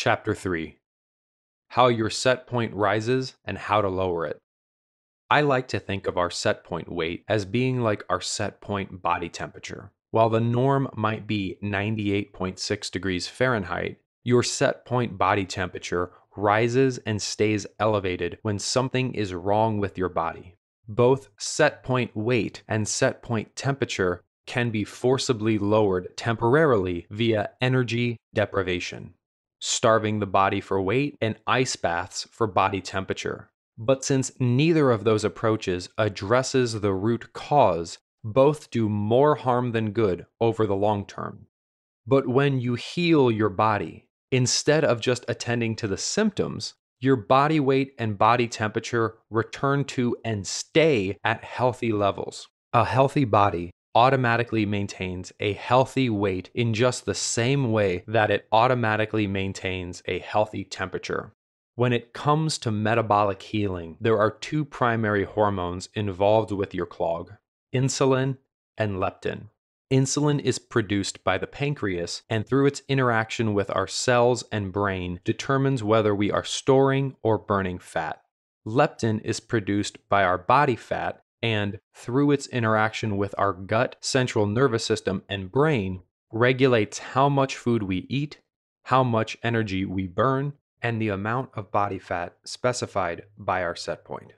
Chapter 3: How your set point rises and how to lower it. I like to think of our set point weight as being like our set point body temperature. While the norm might be 98.6 degrees Fahrenheit, your set point body temperature rises and stays elevated when something is wrong with your body. Both set point weight and set point temperature can be forcibly lowered temporarily via energy deprivation, starving the body for weight, and ice baths for body temperature. But since neither of those approaches addresses the root cause, both do more harm than good over the long term. But when you heal your body, instead of just attending to the symptoms, your body weight and body temperature return to and stay at healthy levels. A healthy body automatically maintains a healthy weight in just the same way that it automatically maintains a healthy temperature. When it comes to metabolic healing, there are two primary hormones involved with your clog: insulin and leptin. Insulin is produced by the pancreas and through its interaction with our cells and brain determines whether we are storing or burning fat. Leptin is produced by our body fat and through its interaction with our gut, central nervous system, and brain regulates how much food we eat, how much energy we burn, and the amount of body fat specified by our set point.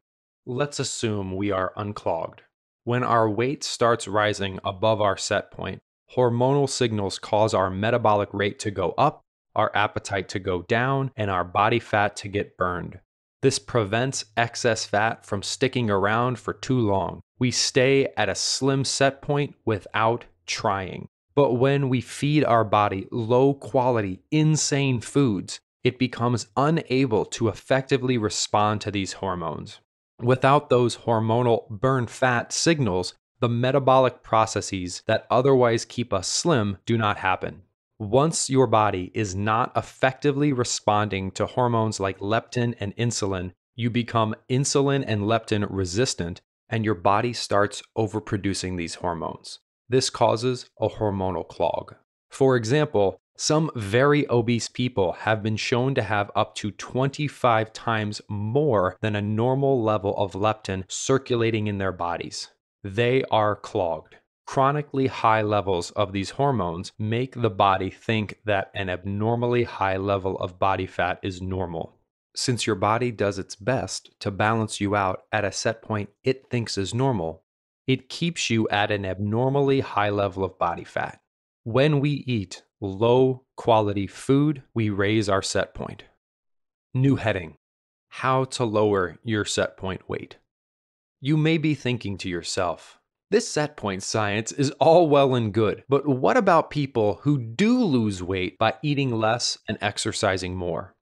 Let's assume we are unclogged. When our weight starts rising above our set point, hormonal signals cause our metabolic rate to go up, our appetite to go down, and our body fat to get burned. This prevents excess fat from sticking around for too long. We stay at a slim set point without trying. But when we feed our body low quality, insane foods, it becomes unable to effectively respond to these hormones. Without those hormonal burn fat signals, the metabolic processes that otherwise keep us slim do not happen. Once your body is not effectively responding to hormones like leptin and insulin, you become insulin and leptin resistant, and your body starts overproducing these hormones. This causes a hormonal clog. For example, some very obese people have been shown to have up to 25 times more than a normal level of leptin circulating in their bodies. They are clogged. Chronically high levels of these hormones make the body think that an abnormally high level of body fat is normal. Since your body does its best to balance you out at a set point it thinks is normal, it keeps you at an abnormally high level of body fat. When we eat low quality food, we raise our set point. New heading: How to lower your set point weight. You may be thinking to yourself, this set point science is all well and good, but what about people who do lose weight by eating less and exercising more?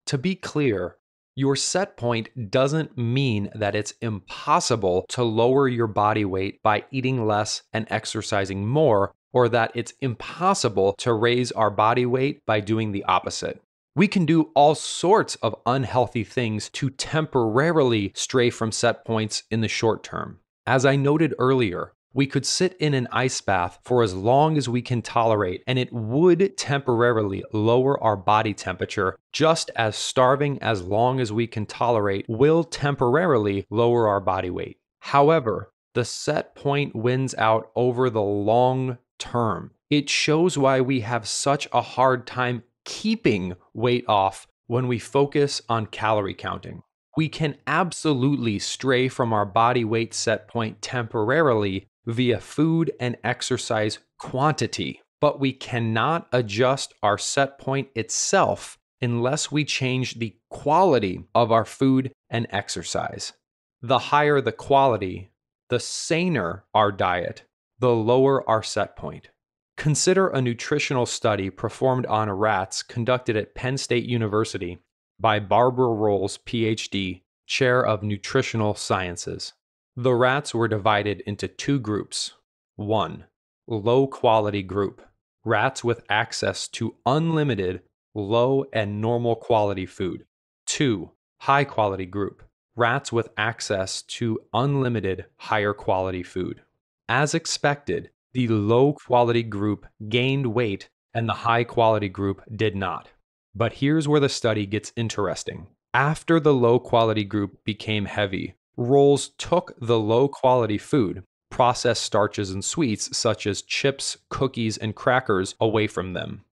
To be clear, your set point doesn't mean that it's impossible to lower your body weight by eating less and exercising more, or that it's impossible to raise our body weight by doing the opposite. We can do all sorts of unhealthy things to temporarily stray from set points in the short term. As I noted earlier, we could sit in an ice bath for as long as we can tolerate, and it would temporarily lower our body temperature, just as starving as long as we can tolerate will temporarily lower our body weight. However, the set point wins out over the long term. It shows why we have such a hard time keeping weight off when we focus on calorie counting. We can absolutely stray from our body weight set point temporarily via food and exercise quantity, but we cannot adjust our set point itself unless we change the quality of our food and exercise. The higher the quality, the saner our diet, the lower our set point. Consider a nutritional study performed on rats conducted at Penn State University by Barbara Rolls, PhD, Chair of Nutritional Sciences. The rats were divided into two groups. 1. Low quality group. Rats with access to unlimited, low and normal quality food. 2. High quality group. Rats with access to unlimited, higher quality food. As expected, the low quality group gained weight and the high quality group did not. But here's where the study gets interesting. After the low quality group became heavy, Rolls took the low quality food, processed starches and sweets such as chips, cookies, and crackers, away from them.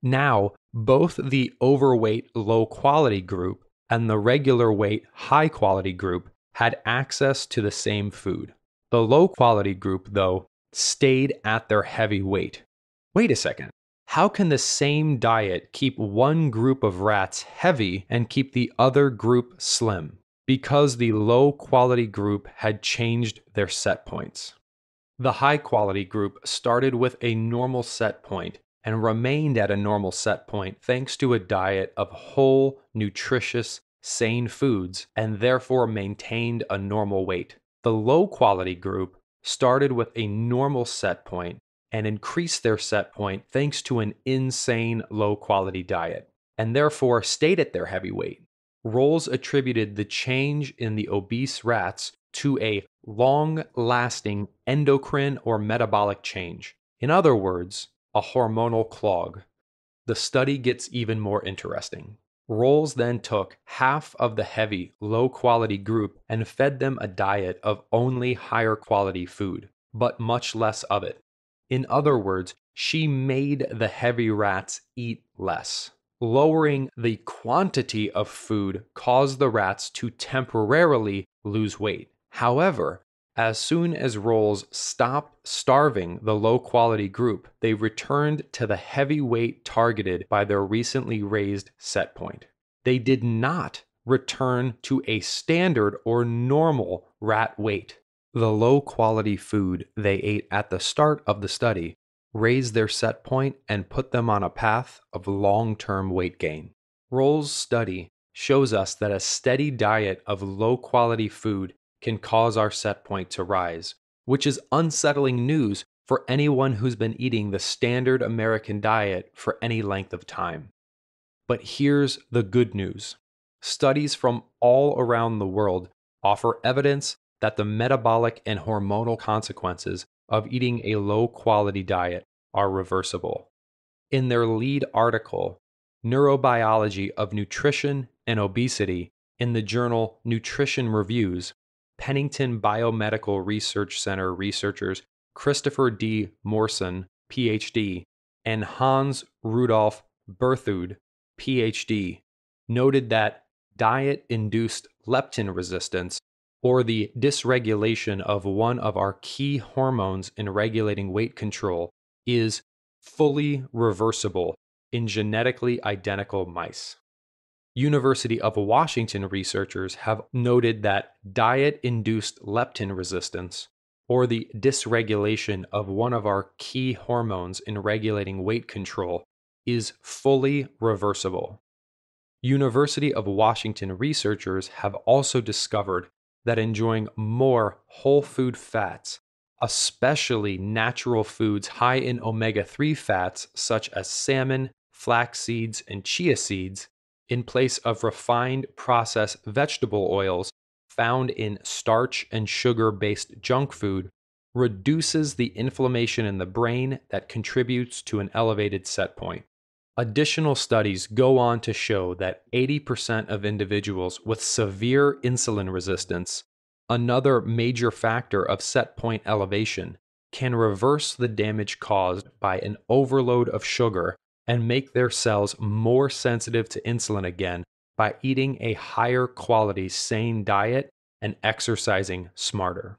Now, both the overweight low quality group and the regular weight high quality group had access to the same food. The low quality group, though, stayed at their heavy weight. Wait a second. How can the same diet keep one group of rats heavy and keep the other group slim? Because the low quality group had changed their set points. The high quality group started with a normal set point and remained at a normal set point thanks to a diet of whole, nutritious, sane foods and therefore maintained a normal weight. The low quality group started with a normal set point and increased their set point thanks to an insane low quality diet and therefore stayed at their heavy weight. Rolls attributed the change in the obese rats to a long lasting endocrine or metabolic change. In other words, a hormonal clog. The study gets even more interesting. Rolls then took half of the heavy, low quality group and fed them a diet of only higher quality food, but much less of it. In other words, she made the heavy rats eat less. Lowering the quantity of food caused the rats to temporarily lose weight. However, as soon as Rolls stopped starving the low quality group, they returned to the heavy weight targeted by their recently raised set point. They did not return to a standard or normal rat weight. The low quality food they ate at the start of the study raised their set point and put them on a path of long-term weight gain. Rolls' study shows us that a steady diet of low-quality food can cause our set point to rise, which is unsettling news for anyone who's been eating the standard American diet for any length of time. But here's the good news. Studies from all around the world offer evidence that the metabolic and hormonal consequences of eating a low-quality diet are reversible. In their lead article, Neurobiology of Nutrition and Obesity, in the journal Nutrition Reviews, Pennington Biomedical Research Center researchers Christopher D. Morrison, PhD, and Hans Rudolf Berthud, PhD, noted that diet-induced leptin resistance, or the dysregulation of one of our key hormones in regulating weight control, is fully reversible in genetically identical mice. University of Washington researchers have noted that diet-induced leptin resistance, or the dysregulation of one of our key hormones in regulating weight control, is fully reversible. University of Washington researchers have also discovered that enjoying more whole food fats, especially natural foods high in omega-3 fats such as salmon, flax seeds, and chia seeds, in place of refined processed vegetable oils found in starch and sugar-based junk food, reduces the inflammation in the brain that contributes to an elevated set point. Additional studies go on to show that 80% of individuals with severe insulin resistance, another major factor of set point elevation, can reverse the damage caused by an overload of sugar and make their cells more sensitive to insulin again by eating a higher quality sane diet and exercising smarter.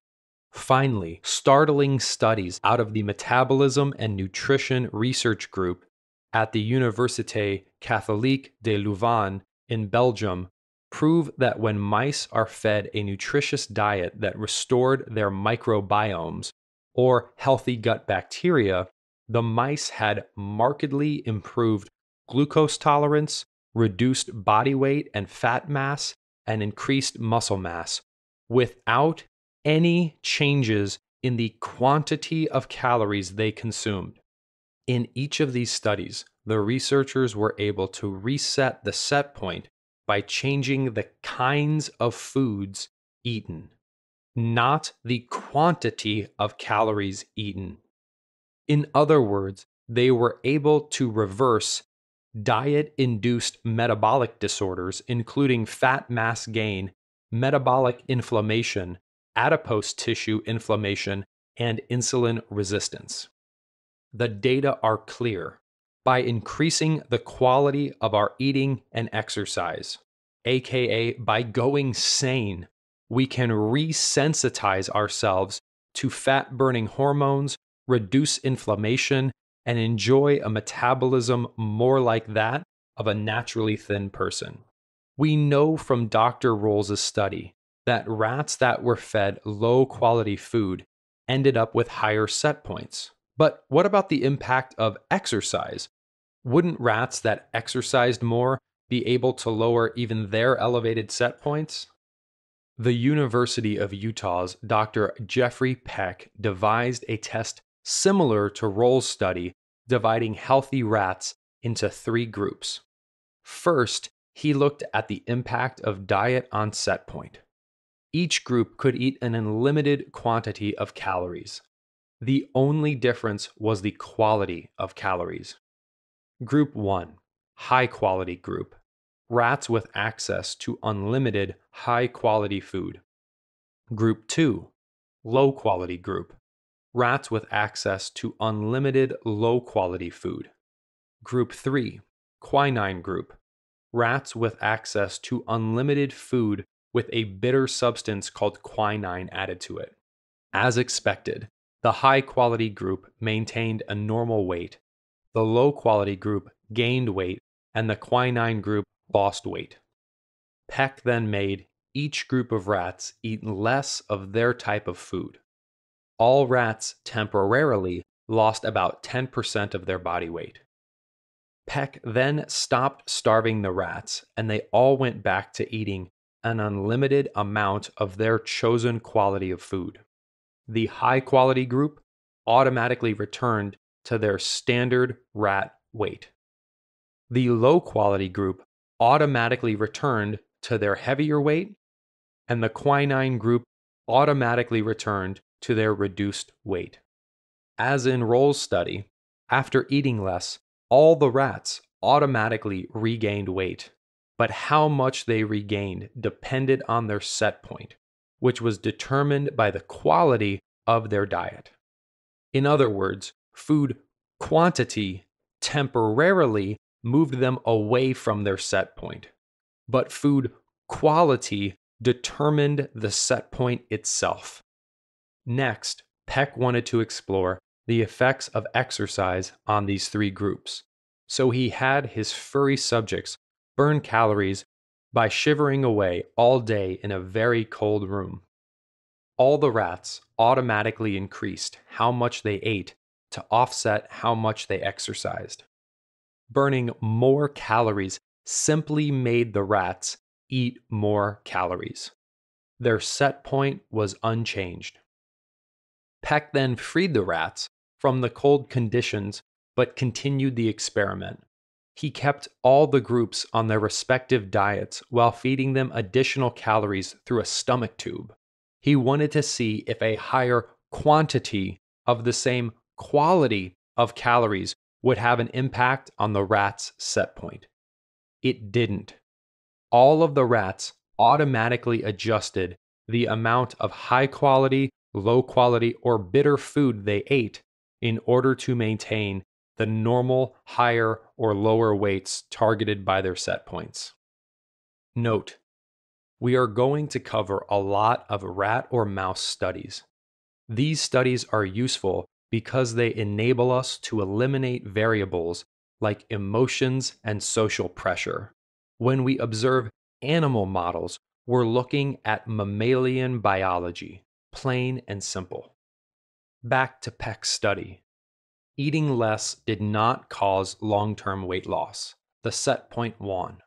Finally, startling studies out of the Metabolism and Nutrition Research Group at the Université Catholique de Louvain in Belgium prove that when mice are fed a nutritious diet that restored their microbiomes, or healthy gut bacteria, the mice had markedly improved glucose tolerance, reduced body weight and fat mass, and increased muscle mass without any changes in the quantity of calories they consumed. In each of these studies, the researchers were able to reset the set point by changing the kinds of foods eaten, not the quantity of calories eaten. In other words, they were able to reverse diet-induced metabolic disorders, including fat mass gain, metabolic inflammation, adipose tissue inflammation, and insulin resistance. The data are clear. By increasing the quality of our eating and exercise, aka by going sane, we can resensitize ourselves to fat burning hormones, reduce inflammation, and enjoy a metabolism more like that of a naturally thin person. We know from Dr. Rolls' study that rats that were fed low quality food ended up with higher set points. But what about the impact of exercise? Wouldn't rats that exercised more be able to lower even their elevated set points? The University of Utah's Dr. Jeffrey Peck devised a test similar to Roll's study, dividing healthy rats into 3 groups. First, he looked at the impact of diet on set point. Each group could eat an unlimited quantity of calories. The only difference was the quality of calories. Group 1, high quality group. Rats with access to unlimited high quality food. Group 2, low quality group. Rats with access to unlimited low quality food. Group 3, quinine group. Rats with access to unlimited food with a bitter substance called quinine added to it. As expected, the high quality group maintained a normal weight, the low quality group gained weight, and the quinine group lost weight. Peck then made each group of rats eat less of their type of food. All rats temporarily lost about 10% of their body weight. Peck then stopped starving the rats, and they all went back to eating an unlimited amount of their chosen quality of food. The high quality group automatically returned to their standard rat weight. The low quality group automatically returned to their heavier weight, and the quinine group automatically returned to their reduced weight. As in Roll's study, after eating less, all the rats automatically regained weight, but how much they regained depended on their set point, which was determined by the quality of their diet. In other words, food quantity temporarily moved them away from their set point, but food quality determined the set point itself. Next, Peck wanted to explore the effects of exercise on these 3 groups, so he had his furry subjects burn calories by shivering away all day in a very cold room. All the rats automatically increased how much they ate to offset how much they exercised. Burning more calories simply made the rats eat more calories. Their set point was unchanged. Peck then freed the rats from the cold conditions but continued the experiment. He kept all the groups on their respective diets while feeding them additional calories through a stomach tube. He wanted to see if a higher quantity of the same quality of calories would have an impact on the rat's set point. It didn't. All of the rats automatically adjusted the amount of high quality, low quality, or bitter food they ate in order to maintain the normal higher or lower weights targeted by their set points. Note, we are going to cover a lot of rat or mouse studies. These studies are useful because they enable us to eliminate variables like emotions and social pressure. When we observe animal models, we're looking at mammalian biology, plain and simple. Back to Peck's study. Eating less did not cause long-term weight loss. The set point won.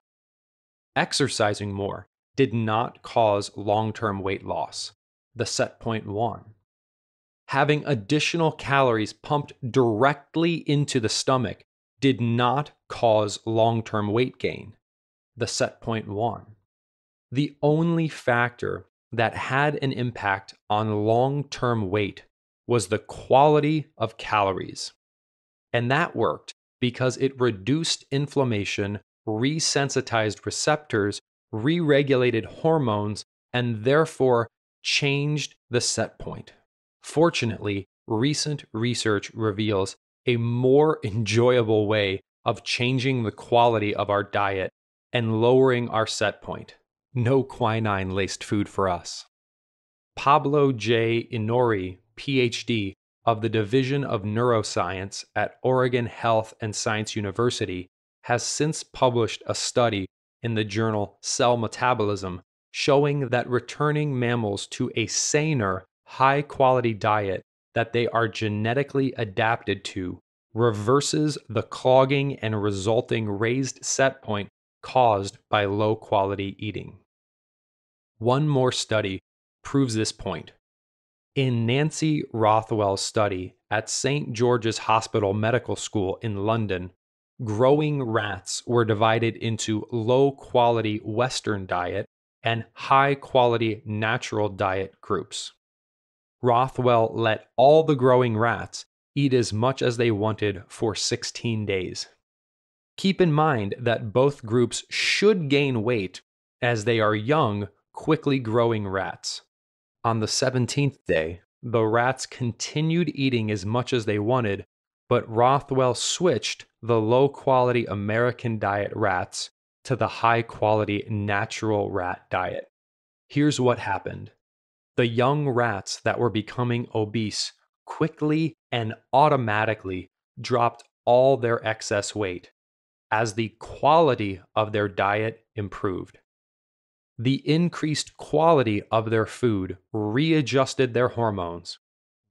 Exercising more did not cause long-term weight loss. The set point won. Having additional calories pumped directly into the stomach did not cause long-term weight gain. The set point won. The only factor that had an impact on long-term weight was the quality of calories. And that worked because it reduced inflammation, resensitized receptors, re regulated hormones, and therefore changed the set point. Fortunately, recent research reveals a more enjoyable way of changing the quality of our diet and lowering our set point. No quinine laced food for us. Pablo J. Inori, PhD, of the Division of Neuroscience at Oregon Health and Science University, has since published a study in the journal Cell Metabolism showing that returning mammals to a saner, high quality diet that they are genetically adapted to reverses the clogging and resulting raised set point caused by low quality eating. One more study proves this point. In Nancy Rothwell's study at St. George's Hospital Medical School in London, growing rats were divided into low-quality Western diet and high-quality natural diet groups. Rothwell let all the growing rats eat as much as they wanted for 16 days. Keep in mind that both groups should gain weight as they are young, quickly growing rats. On the 17th day, the rats continued eating as much as they wanted, but Rothwell switched the low-quality American diet rats to the high-quality natural rat diet. Here's what happened. The young rats that were becoming obese quickly and automatically dropped all their excess weight as the quality of their diet improved. The increased quality of their food readjusted their hormones,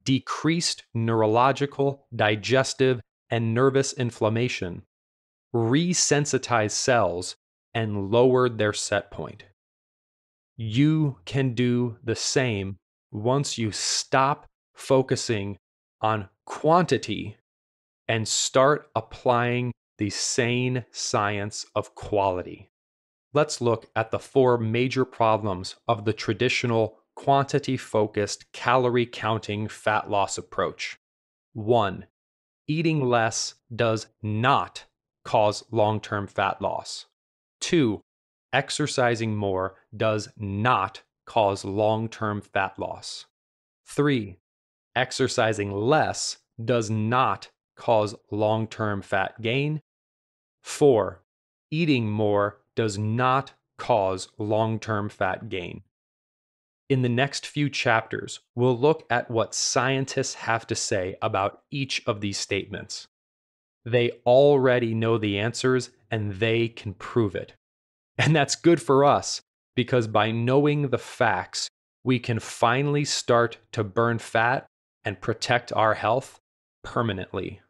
decreased neurological, digestive, and nervous inflammation, resensitized cells, and lowered their set point. You can do the same once you stop focusing on quantity and start applying the sane science of quality. Let's look at the 4 major problems of the traditional quantity-focused calorie-counting fat loss approach. 1. Eating less does not cause long-term fat loss. 2. Exercising more does not cause long-term fat loss. 3. Exercising less does not cause long-term fat gain. 4. Eating more does not cause long-term fat gain. In the next few chapters, we'll look at what scientists have to say about each of these statements. They already know the answers and they can prove it. And that's good for us because by knowing the facts, we can finally start to burn fat and protect our health permanently.